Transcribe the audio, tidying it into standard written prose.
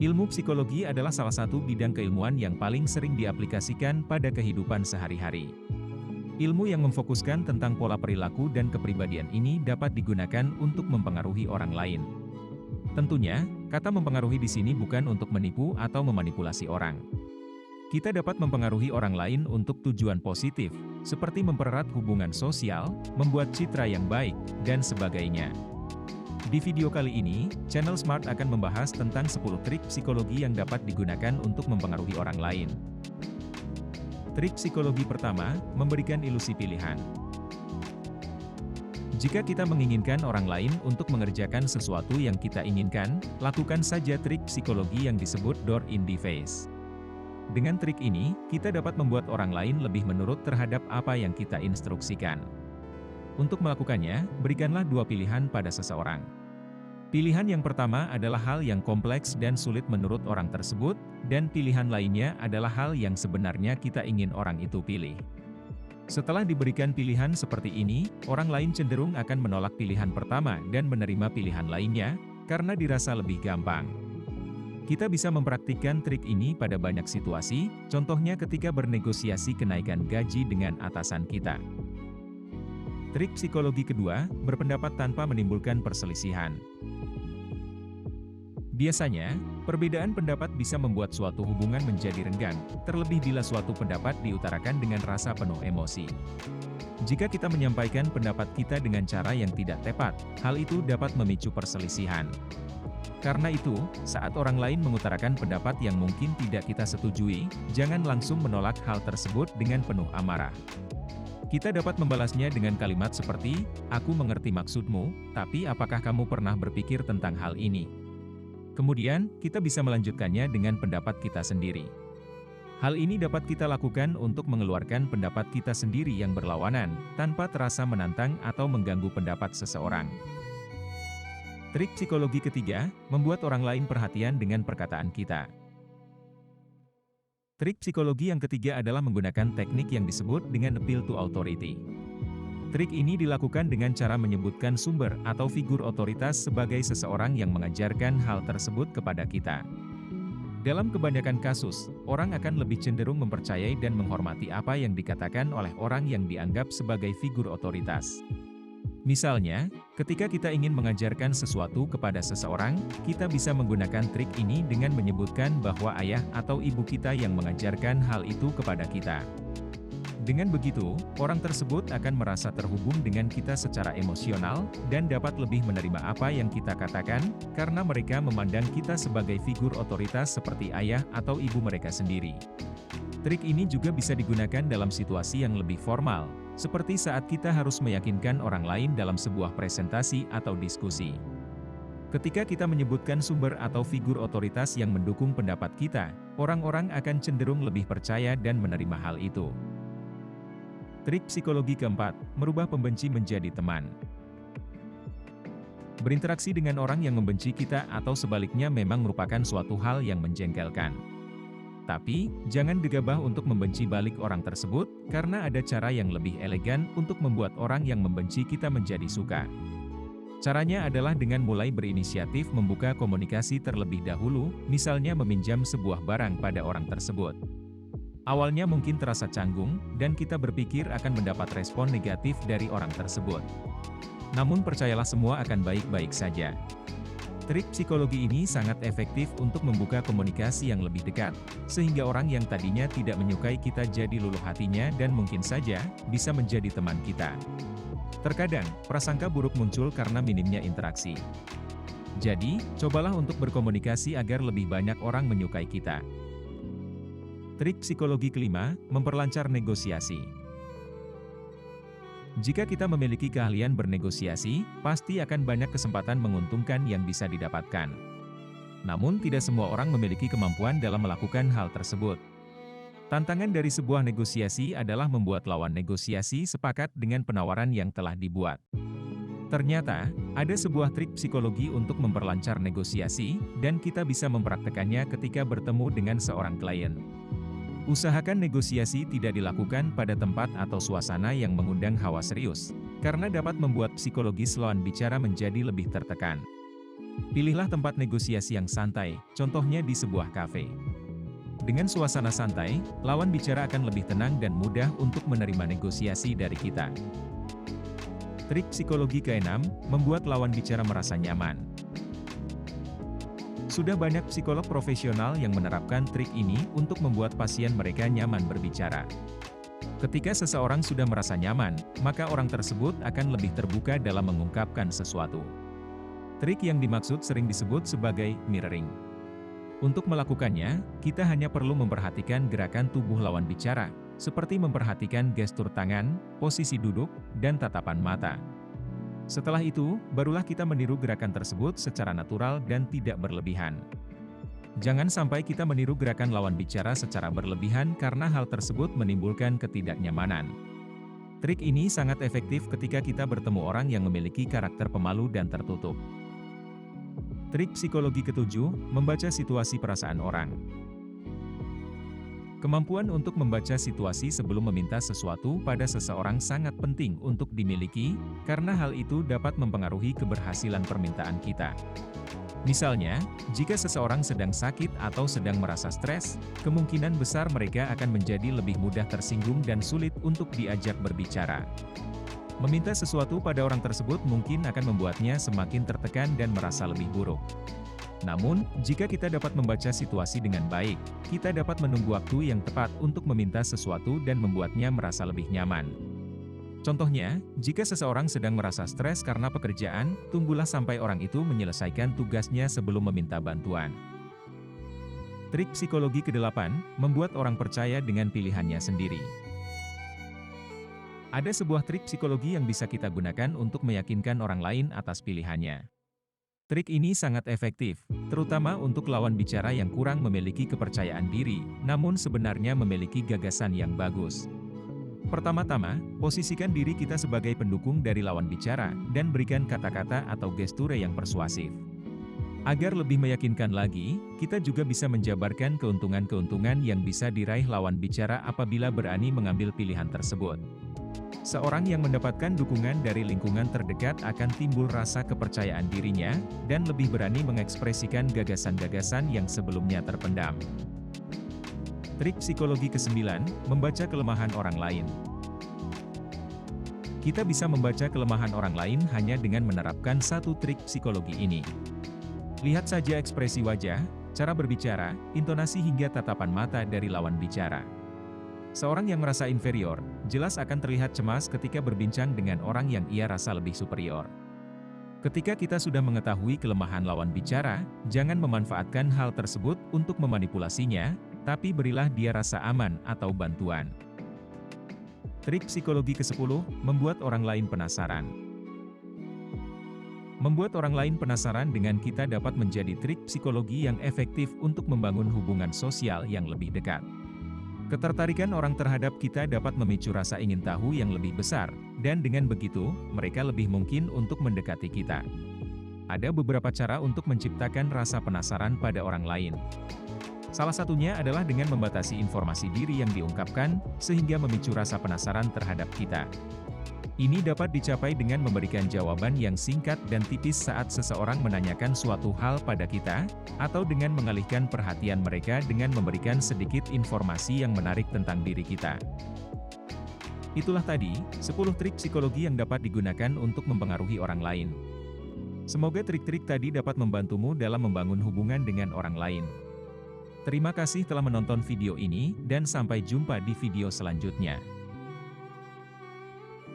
Ilmu psikologi adalah salah satu bidang keilmuan yang paling sering diaplikasikan pada kehidupan sehari-hari. Ilmu yang memfokuskan tentang pola perilaku dan kepribadian ini dapat digunakan untuk mempengaruhi orang lain. Tentunya, kata mempengaruhi di sini bukan untuk menipu atau memanipulasi orang. Kita dapat mempengaruhi orang lain untuk tujuan positif, seperti mempererat hubungan sosial, membuat citra yang baik, dan sebagainya. Di video kali ini, channel Smart akan membahas tentang 10 trik psikologi yang dapat digunakan untuk mempengaruhi orang lain. Trik psikologi pertama, memberikan ilusi pilihan. Jika kita menginginkan orang lain untuk mengerjakan sesuatu yang kita inginkan, lakukan saja trik psikologi yang disebut door in the face. Dengan trik ini, kita dapat membuat orang lain lebih menurut terhadap apa yang kita instruksikan. Untuk melakukannya, berikanlah dua pilihan pada seseorang. Pilihan yang pertama adalah hal yang kompleks dan sulit menurut orang tersebut, dan pilihan lainnya adalah hal yang sebenarnya kita ingin orang itu pilih. Setelah diberikan pilihan seperti ini, orang lain cenderung akan menolak pilihan pertama dan menerima pilihan lainnya, karena dirasa lebih gampang. Kita bisa mempraktikkan trik ini pada banyak situasi, contohnya ketika bernegosiasi kenaikan gaji dengan atasan kita. Trik psikologi kedua, berpendapat tanpa menimbulkan perselisihan. Biasanya, perbedaan pendapat bisa membuat suatu hubungan menjadi renggang, terlebih bila suatu pendapat diutarakan dengan rasa penuh emosi. Jika kita menyampaikan pendapat kita dengan cara yang tidak tepat, hal itu dapat memicu perselisihan. Karena itu, saat orang lain mengutarakan pendapat yang mungkin tidak kita setujui, jangan langsung menolak hal tersebut dengan penuh amarah. Kita dapat membalasnya dengan kalimat seperti, "Aku mengerti maksudmu, tapi apakah kamu pernah berpikir tentang hal ini?" Kemudian, kita bisa melanjutkannya dengan pendapat kita sendiri. Hal ini dapat kita lakukan untuk mengeluarkan pendapat kita sendiri yang berlawanan, tanpa terasa menantang atau mengganggu pendapat seseorang. Trik psikologi ketiga, membuat orang lain perhatian dengan perkataan kita. Trik psikologi yang ketiga adalah menggunakan teknik yang disebut dengan appeal to authority. Trik ini dilakukan dengan cara menyebutkan sumber atau figur otoritas sebagai seseorang yang mengajarkan hal tersebut kepada kita. Dalam kebanyakan kasus, orang akan lebih cenderung mempercayai dan menghormati apa yang dikatakan oleh orang yang dianggap sebagai figur otoritas. Misalnya, ketika kita ingin mengajarkan sesuatu kepada seseorang, kita bisa menggunakan trik ini dengan menyebutkan bahwa ayah atau ibu kita yang mengajarkan hal itu kepada kita. Dengan begitu, orang tersebut akan merasa terhubung dengan kita secara emosional, dan dapat lebih menerima apa yang kita katakan, karena mereka memandang kita sebagai figur otoritas seperti ayah atau ibu mereka sendiri. Trik ini juga bisa digunakan dalam situasi yang lebih formal, seperti saat kita harus meyakinkan orang lain dalam sebuah presentasi atau diskusi. Ketika kita menyebutkan sumber atau figur otoritas yang mendukung pendapat kita, orang-orang akan cenderung lebih percaya dan menerima hal itu. Trik psikologi keempat, merubah pembenci menjadi teman. Berinteraksi dengan orang yang membenci kita atau sebaliknya memang merupakan suatu hal yang menjengkelkan. Tapi, jangan gegabah untuk membenci balik orang tersebut, karena ada cara yang lebih elegan untuk membuat orang yang membenci kita menjadi suka. Caranya adalah dengan mulai berinisiatif membuka komunikasi terlebih dahulu, misalnya meminjam sebuah barang pada orang tersebut. Awalnya mungkin terasa canggung, dan kita berpikir akan mendapat respon negatif dari orang tersebut. Namun percayalah semua akan baik-baik saja. Trik psikologi ini sangat efektif untuk membuka komunikasi yang lebih dekat, sehingga orang yang tadinya tidak menyukai kita jadi luluh hatinya dan mungkin saja bisa menjadi teman kita. Terkadang, prasangka buruk muncul karena minimnya interaksi. Jadi, cobalah untuk berkomunikasi agar lebih banyak orang menyukai kita. Trik psikologi kelima, memperlancar negosiasi. Jika kita memiliki keahlian bernegosiasi, pasti akan banyak kesempatan menguntungkan yang bisa didapatkan. Namun tidak semua orang memiliki kemampuan dalam melakukan hal tersebut. Tantangan dari sebuah negosiasi adalah membuat lawan negosiasi sepakat dengan penawaran yang telah dibuat. Ternyata, ada sebuah trik psikologi untuk memperlancar negosiasi, dan kita bisa mempraktekannya ketika bertemu dengan seorang klien. Usahakan negosiasi tidak dilakukan pada tempat atau suasana yang mengundang hawa serius, karena dapat membuat psikologis lawan bicara menjadi lebih tertekan. Pilihlah tempat negosiasi yang santai, contohnya di sebuah kafe. Dengan suasana santai, lawan bicara akan lebih tenang dan mudah untuk menerima negosiasi dari kita. Trik psikologi ke-6, membuat lawan bicara merasa nyaman. Sudah banyak psikolog profesional yang menerapkan trik ini untuk membuat pasien mereka nyaman berbicara. Ketika seseorang sudah merasa nyaman, maka orang tersebut akan lebih terbuka dalam mengungkapkan sesuatu. Trik yang dimaksud sering disebut sebagai mirroring. Untuk melakukannya, kita hanya perlu memperhatikan gerakan tubuh lawan bicara, seperti memperhatikan gestur tangan, posisi duduk, dan tatapan mata. Setelah itu, barulah kita meniru gerakan tersebut secara natural dan tidak berlebihan. Jangan sampai kita meniru gerakan lawan bicara secara berlebihan karena hal tersebut menimbulkan ketidaknyamanan. Trik ini sangat efektif ketika kita bertemu orang yang memiliki karakter pemalu dan tertutup. Trik psikologi ke-7, membaca situasi perasaan orang. Kemampuan untuk membaca situasi sebelum meminta sesuatu pada seseorang sangat penting untuk dimiliki, karena hal itu dapat mempengaruhi keberhasilan permintaan kita. Misalnya, jika seseorang sedang sakit atau sedang merasa stres, kemungkinan besar mereka akan menjadi lebih mudah tersinggung dan sulit untuk diajak berbicara. Meminta sesuatu pada orang tersebut mungkin akan membuatnya semakin tertekan dan merasa lebih buruk. Namun, jika kita dapat membaca situasi dengan baik, kita dapat menunggu waktu yang tepat untuk meminta sesuatu dan membuatnya merasa lebih nyaman. Contohnya, jika seseorang sedang merasa stres karena pekerjaan, tunggulah sampai orang itu menyelesaikan tugasnya sebelum meminta bantuan. Trik psikologi ke-8, membuat orang percaya dengan pilihannya sendiri. Ada sebuah trik psikologi yang bisa kita gunakan untuk meyakinkan orang lain atas pilihannya. Trik ini sangat efektif, terutama untuk lawan bicara yang kurang memiliki kepercayaan diri, namun sebenarnya memiliki gagasan yang bagus. Pertama-tama, posisikan diri kita sebagai pendukung dari lawan bicara, dan berikan kata-kata atau gestur yang persuasif. Agar lebih meyakinkan lagi, kita juga bisa menjabarkan keuntungan-keuntungan yang bisa diraih lawan bicara apabila berani mengambil pilihan tersebut. Seorang yang mendapatkan dukungan dari lingkungan terdekat akan timbul rasa kepercayaan dirinya, dan lebih berani mengekspresikan gagasan-gagasan yang sebelumnya terpendam. Trik psikologi ke-9, membaca kelemahan orang lain. Kita bisa membaca kelemahan orang lain hanya dengan menerapkan satu trik psikologi ini. Lihat saja ekspresi wajah, cara berbicara, intonasi hingga tatapan mata dari lawan bicara. Seorang yang merasa inferior, jelas akan terlihat cemas ketika berbincang dengan orang yang ia rasa lebih superior. Ketika kita sudah mengetahui kelemahan lawan bicara, jangan memanfaatkan hal tersebut untuk memanipulasinya, tapi berilah dia rasa aman atau bantuan. Trik psikologi ke-10, membuat orang lain penasaran. Membuat orang lain penasaran dengan kita dapat menjadi trik psikologi yang efektif untuk membangun hubungan sosial yang lebih dekat. Ketertarikan orang terhadap kita dapat memicu rasa ingin tahu yang lebih besar, dan dengan begitu, mereka lebih mungkin untuk mendekati kita. Ada beberapa cara untuk menciptakan rasa penasaran pada orang lain. Salah satunya adalah dengan membatasi informasi diri yang diungkapkan, sehingga memicu rasa penasaran terhadap kita. Ini dapat dicapai dengan memberikan jawaban yang singkat dan tipis saat seseorang menanyakan suatu hal pada kita, atau dengan mengalihkan perhatian mereka dengan memberikan sedikit informasi yang menarik tentang diri kita. Itulah tadi, 10 trik psikologi yang dapat digunakan untuk mempengaruhi orang lain. Semoga trik-trik tadi dapat membantumu dalam membangun hubungan dengan orang lain. Terima kasih telah menonton video ini, dan sampai jumpa di video selanjutnya.